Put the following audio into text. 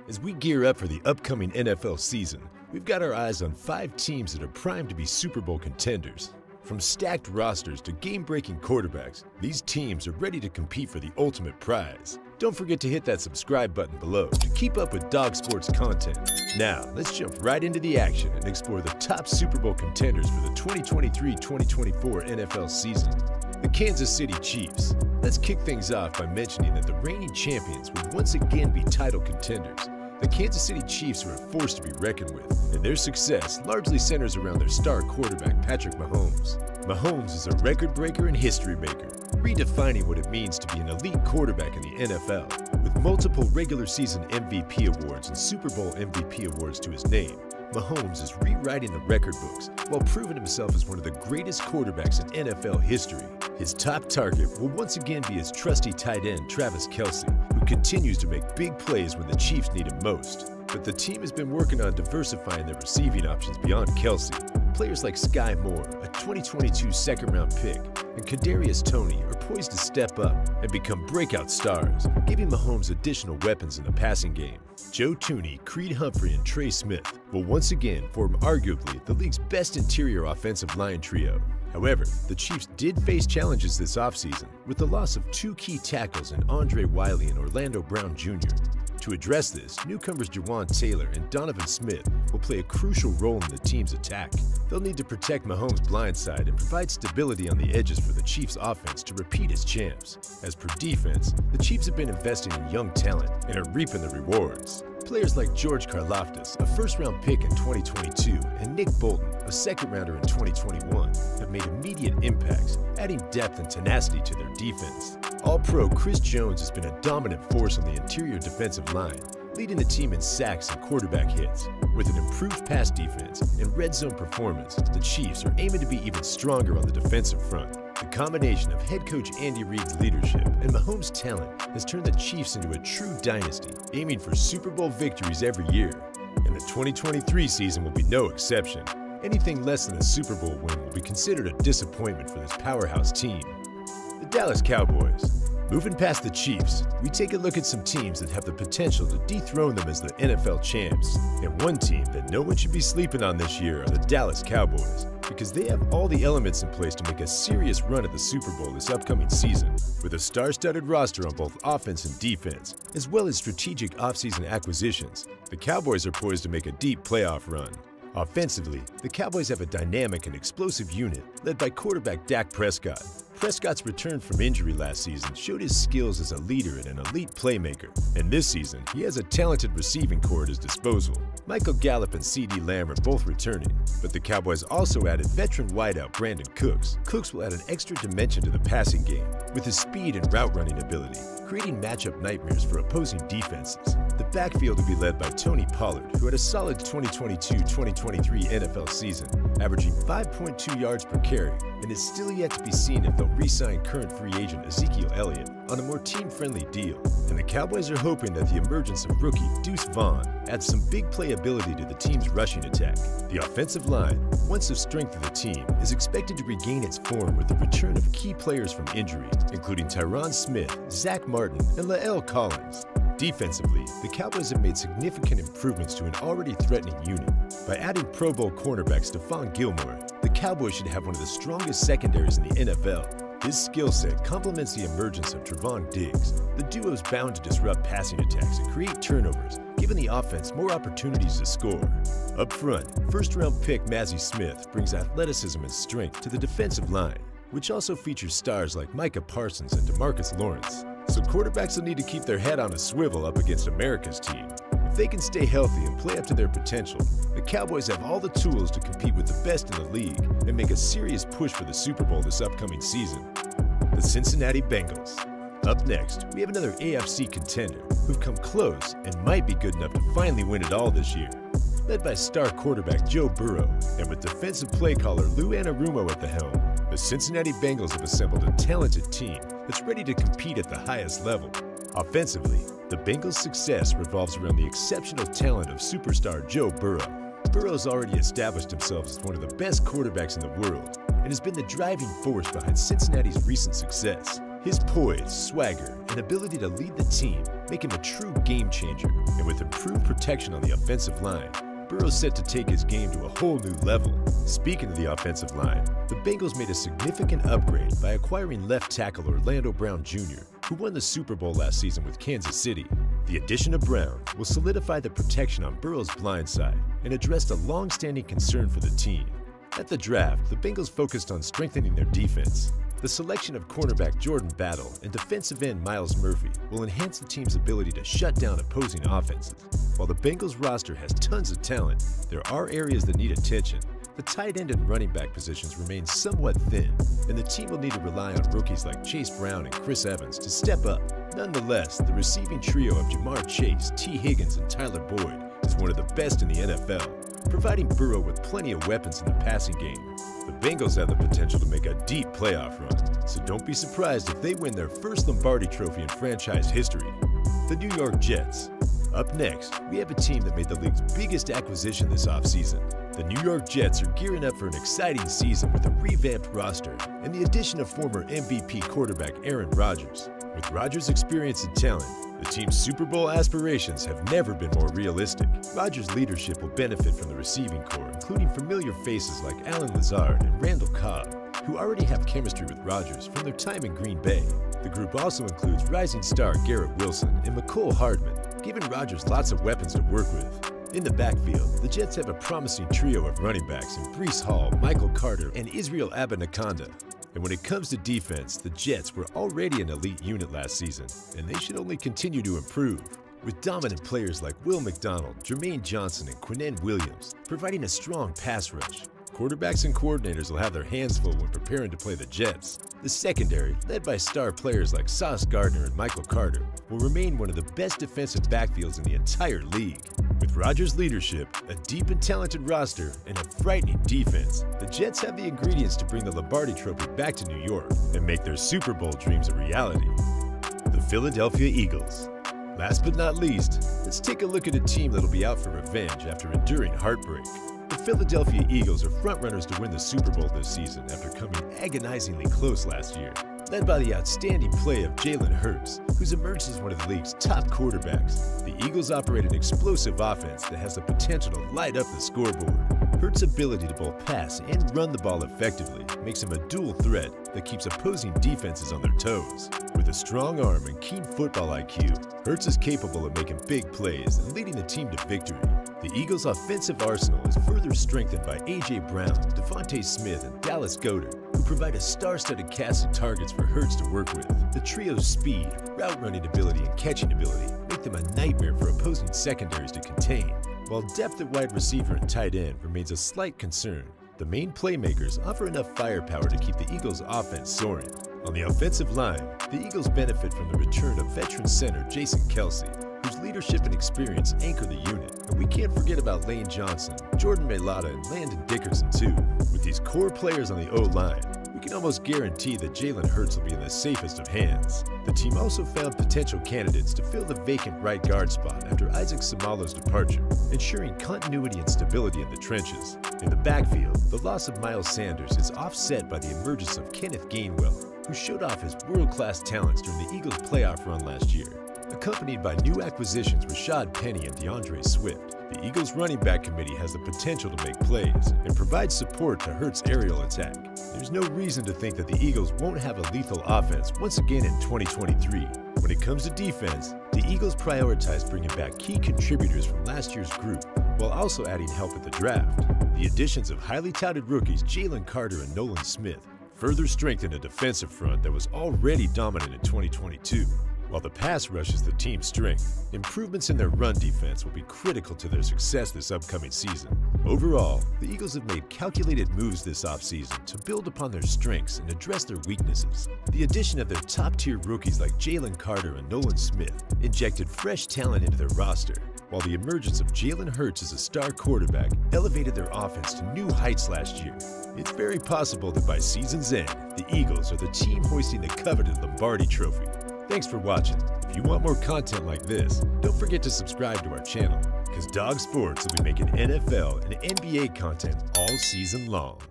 As we gear up for the upcoming NFL season, we've got our eyes on 5 teams that are primed to be Super Bowl contenders. From stacked rosters to game-breaking quarterbacks, these teams are ready to compete for the ultimate prize. Don't forget to hit that subscribe button below to keep up with Dog Sports content. Now, let's jump right into the action and explore the top Super Bowl contenders for the 2023-2024 NFL season. The Kansas City Chiefs. Let's kick things off by mentioning that the reigning champions would once again be title contenders. The Kansas City Chiefs are a force to be reckoned with, and their success largely centers around their star quarterback, Patrick Mahomes. Mahomes is a record breaker and history maker, redefining what it means to be an elite quarterback in the NFL. With multiple regular season MVP awards and Super Bowl MVP awards to his name, Mahomes is rewriting the record books while proving himself as one of the greatest quarterbacks in NFL history. His top target will once again be his trusty tight end, Travis Kelce, who continues to make big plays when the Chiefs need him most. But the team has been working on diversifying their receiving options beyond Kelce. Players like Sky Moore, a 2022 second-round pick, and Kadarius Toney are poised to step up and become breakout stars, giving Mahomes additional weapons in the passing game. Joe Thuney, Creed Humphrey, and Trey Smith will once again form arguably the league's best interior offensive line trio. However, the Chiefs did face challenges this offseason with the loss of 2 key tackles in Andre Wiley and Orlando Brown Jr. To address this, newcomers Jawan Taylor and Donovan Smith will play a crucial role in the team's attack. They'll need to protect Mahomes' blind side and provide stability on the edges for the Chiefs' offense to repeat as champs. As per defense, the Chiefs have been investing in young talent and are reaping the rewards. Players like George Karlaftis, a first-round pick in 2022, and Nick Bolton, a second-rounder in 2021, have made immediate impacts, adding depth and tenacity to their defense. All-Pro Chris Jones has been a dominant force on the interior defensive line, leading the team in sacks and quarterback hits. With an improved pass defense and red zone performance, the Chiefs are aiming to be even stronger on the defensive front. The combination of head coach Andy Reid's leadership and Mahomes' talent has turned the Chiefs into a true dynasty, aiming for Super Bowl victories every year. And the 2023 season will be no exception. Anything less than a Super Bowl win will be considered a disappointment for this powerhouse team. The Dallas Cowboys. Moving past the Chiefs, we take a look at some teams that have the potential to dethrone them as the NFL champs. And one team that no one should be sleeping on this year are the Dallas Cowboys, because they have all the elements in place to make a serious run at the Super Bowl this upcoming season. With a star-studded roster on both offense and defense, as well as strategic offseason acquisitions, the Cowboys are poised to make a deep playoff run. Offensively, the Cowboys have a dynamic and explosive unit led by quarterback Dak Prescott. Prescott's return from injury last season showed his skills as a leader and an elite playmaker, and this season he has a talented receiving corps at his disposal. Michael Gallup and CeeDee Lamb are both returning, but the Cowboys also added veteran wideout Brandon Cooks. Cooks will add an extra dimension to the passing game with his speed and route running ability, creating matchup nightmares for opposing defenses. The backfield will be led by Tony Pollard, who had a solid 2022-2023 NFL season, averaging 5.2 yards per carry, and it's still yet to be seen if they'll re-sign current free agent Ezekiel Elliott on a more team-friendly deal. And the Cowboys are hoping that the emergence of rookie Deuce Vaughn adds some big playability to the team's rushing attack. The offensive line, once a strength of the team, is expected to regain its form with the return of key players from injury, including Tyron Smith, Zach Martin, and Lael Collins. Defensively, the Cowboys have made significant improvements to an already threatening unit. By adding Pro Bowl cornerback Stephon Gilmore, the Cowboys should have one of the strongest secondaries in the NFL. His skill set complements the emergence of Trevon Diggs. The duo is bound to disrupt passing attacks and create turnovers, giving the offense more opportunities to score. Up front, first-round pick Mazi Smith brings athleticism and strength to the defensive line, which also features stars like Micah Parsons and DeMarcus Lawrence. So quarterbacks will need to keep their head on a swivel up against America's team. If they can stay healthy and play up to their potential, the Cowboys have all the tools to compete with the best in the league and make a serious push for the Super Bowl this upcoming season. The Cincinnati Bengals. Up next, we have another AFC contender who've come close and might be good enough to finally win it all this year. Led by star quarterback Joe Burrow, and with defensive play caller Lou Anarumo at the helm, the Cincinnati Bengals have assembled a talented team that's ready to compete at the highest level. Offensively, the Bengals' success revolves around the exceptional talent of superstar Joe Burrow. Burrow's already established himself as one of the best quarterbacks in the world and has been the driving force behind Cincinnati's recent success. His poise, swagger, and ability to lead the team make him a true game changer. And with improved protection on the offensive line, Burrow's set to take his game to a whole new level. Speaking of the offensive line, the Bengals made a significant upgrade by acquiring left tackle Orlando Brown Jr., who won the Super Bowl last season with Kansas City. The addition of Brown will solidify the protection on Burrow's blind side and addressed a long-standing concern for the team. At the draft, the Bengals focused on strengthening their defense. The selection of cornerback Jordan Battle and defensive end Myles Murphy will enhance the team's ability to shut down opposing offenses. While the Bengals roster has tons of talent, there are areas that need attention. The tight end and running back positions remain somewhat thin, and the team will need to rely on rookies like Chase Brown and Chris Evans to step up. Nonetheless, the receiving trio of Jamar Chase, T. Higgins, and Tyler Boyd is one of the best in the NFL, providing Burrow with plenty of weapons in the passing game. The Bengals have the potential to make a deep playoff run, so don't be surprised if they win their first Lombardi Trophy in franchise history. The New York Jets. Up next, we have a team that made the league's biggest acquisition this offseason. The New York Jets are gearing up for an exciting season with a revamped roster and the addition of former MVP quarterback Aaron Rodgers. With Rodgers' experience and talent, the team's Super Bowl aspirations have never been more realistic. Rodgers' leadership will benefit from the receiving corps, including familiar faces like Allen Lazard and Randall Cobb, who already have chemistry with Rodgers from their time in Green Bay. The group also includes rising star Garrett Wilson and McCole Hardman, giving Rodgers lots of weapons to work with. In the backfield, the Jets have a promising trio of running backs in Breece Hall, Michael Carter, and Israel Abanikanda. And when it comes to defense, the Jets were already an elite unit last season, and they should only continue to improve. With dominant players like Will McDonald, Jermaine Johnson, and Quinnen Williams providing a strong pass rush, quarterbacks and coordinators will have their hands full when preparing to play the Jets. The secondary, led by star players like Sauce Gardner and Michael Carter, will remain one of the best defensive backfields in the entire league. With Rodgers' leadership, a deep and talented roster, and a frightening defense, the Jets have the ingredients to bring the Lombardi Trophy back to New York and make their Super Bowl dreams a reality. The Philadelphia Eagles. Last but not least, let's take a look at a team that'll be out for revenge after enduring heartbreak. The Philadelphia Eagles are frontrunners to win the Super Bowl this season after coming agonizingly close last year. Led by the outstanding play of Jalen Hurts, who's emerged as one of the league's top quarterbacks, the Eagles operate an explosive offense that has the potential to light up the scoreboard. Hurts' ability to both pass and run the ball effectively makes him a dual threat that keeps opposing defenses on their toes. With a strong arm and keen football IQ, Hurts is capable of making big plays and leading the team to victory. The Eagles' offensive arsenal is further strengthened by A.J. Brown, Devontae Smith, and Dallas Goedert, who provide a star-studded cast of targets for Hurts to work with. The trio's speed, route-running ability, and catching ability make them a nightmare for opposing secondaries to contain. While depth at wide receiver and tight end remains a slight concern, the main playmakers offer enough firepower to keep the Eagles' offense soaring. On the offensive line, the Eagles benefit from the return of veteran center Jason Kelce, whose leadership and experience anchor the unit. And we can't forget about Lane Johnson, Jordan Mailata, and Landon Dickerson too. With these core players on the O-line, we can almost guarantee that Jalen Hurts will be in the safest of hands. The team also found potential candidates to fill the vacant right guard spot after Isaac Samalo's departure, ensuring continuity and stability in the trenches. In the backfield, the loss of Miles Sanders is offset by the emergence of Kenneth Gainwell, who showed off his world-class talents during the Eagles' playoff run last year. Accompanied by new acquisitions Rashad Penny and DeAndre Swift, the Eagles' running back committee has the potential to make plays and provide support to Hurts' aerial attack. There's no reason to think that the Eagles won't have a lethal offense once again in 2023. When it comes to defense, the Eagles prioritize bringing back key contributors from last year's group, while also adding help at the draft. The additions of highly touted rookies Jalen Carter and Nolan Smith further strengthen a defensive front that was already dominant in 2022. While the pass rush is the team's strength, improvements in their run defense will be critical to their success this upcoming season. Overall, the Eagles have made calculated moves this offseason to build upon their strengths and address their weaknesses. The addition of their top-tier rookies like Jalen Carter and Nolan Smith injected fresh talent into their roster, while the emergence of Jalen Hurts as a star quarterback elevated their offense to new heights last year. It's very possible that by season's end, the Eagles are the team hoisting the coveted Lombardi Trophy. Thanks for watching. If you want more content like this, don't forget to subscribe to our channel, because Dog Sports will be making NFL and NBA content all season long.